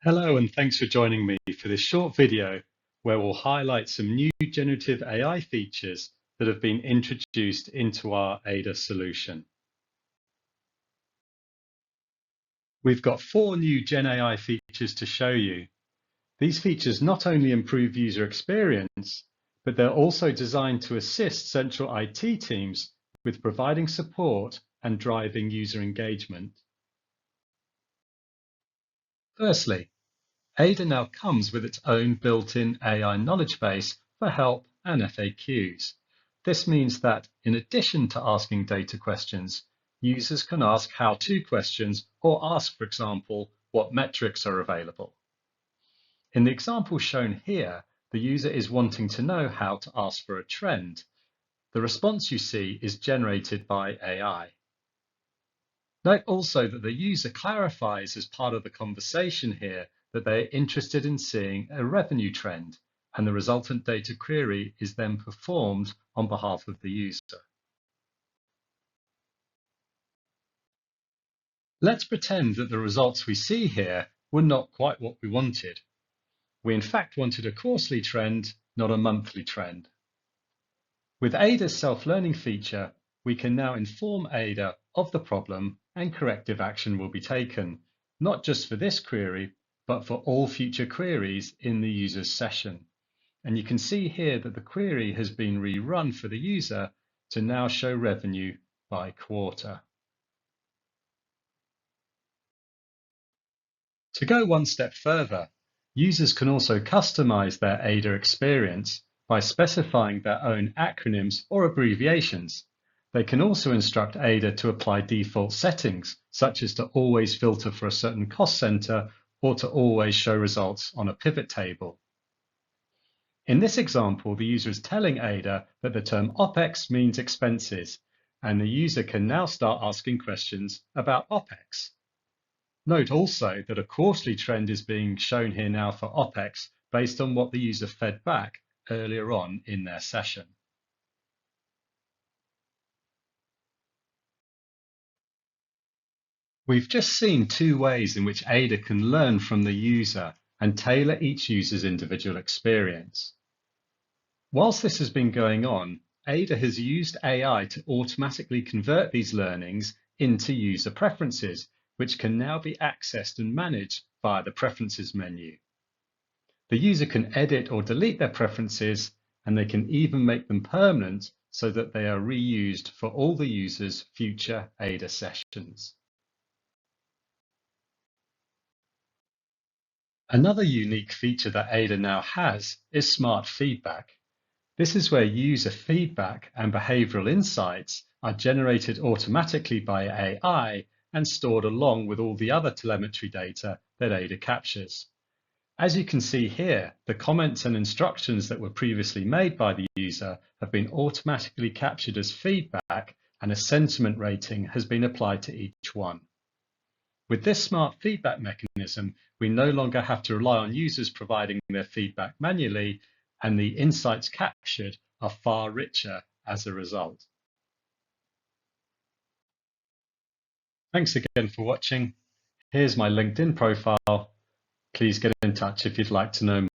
Hello and thanks for joining me for this short video where we'll highlight some new generative AI features that have been introduced into our Ada solution. We've got 4 new Gen AI features to show you. These features not only improve user experience, but they're also designed to assist central IT teams with providing support and driving user engagement. Firstly, Ada now comes with its own built-in AI knowledge base for help and FAQs. This means that, in addition to asking data questions, users can ask how-to questions or ask, for example, what metrics are available. In the example shown here, the user is wanting to know how to ask for a trend. The response you see is generated by AI. Note also that the user clarifies as part of the conversation here that they are interested in seeing a revenue trend, and the resultant data query is then performed on behalf of the user. Let's pretend that the results we see here were not quite what we wanted. We in fact wanted a quarterly trend, not a monthly trend. With Ada's self-learning feature, we can now inform Ada of the problem and corrective action will be taken, not just for this query, but for all future queries in the user's session. And you can see here that the query has been rerun for the user to now show revenue by quarter. To go one step further, users can also customize their Ada experience by specifying their own acronyms or abbreviations. They can also instruct Ada to apply default settings, such as to always filter for a certain cost center or to always show results on a pivot table. In this example, the user is telling Ada that the term OPEX means expenses, and the user can now start asking questions about OPEX. Note also that a quarterly trend is being shown here now for OPEX based on what the user fed back earlier on in their session. We've just seen 2 ways in which Ada can learn from the user and tailor each user's individual experience. Whilst this has been going on, Ada has used AI to automatically convert these learnings into user preferences, which can now be accessed and managed via the Preferences menu. The user can edit or delete their preferences, and they can even make them permanent so that they are reused for all the user's future Ada sessions. Another unique feature that Ada now has is smart feedback. This is where user feedback and behavioral insights are generated automatically by AI and stored along with all the other telemetry data that Ada captures. As you can see here, the comments and instructions that were previously made by the user have been automatically captured as feedback, and a sentiment rating has been applied to each one. With this smart feedback mechanism, we no longer have to rely on users providing their feedback manually, and the insights captured are far richer as a result. Thanks again for watching. Here's my LinkedIn profile. Please get in touch if you'd like to know more.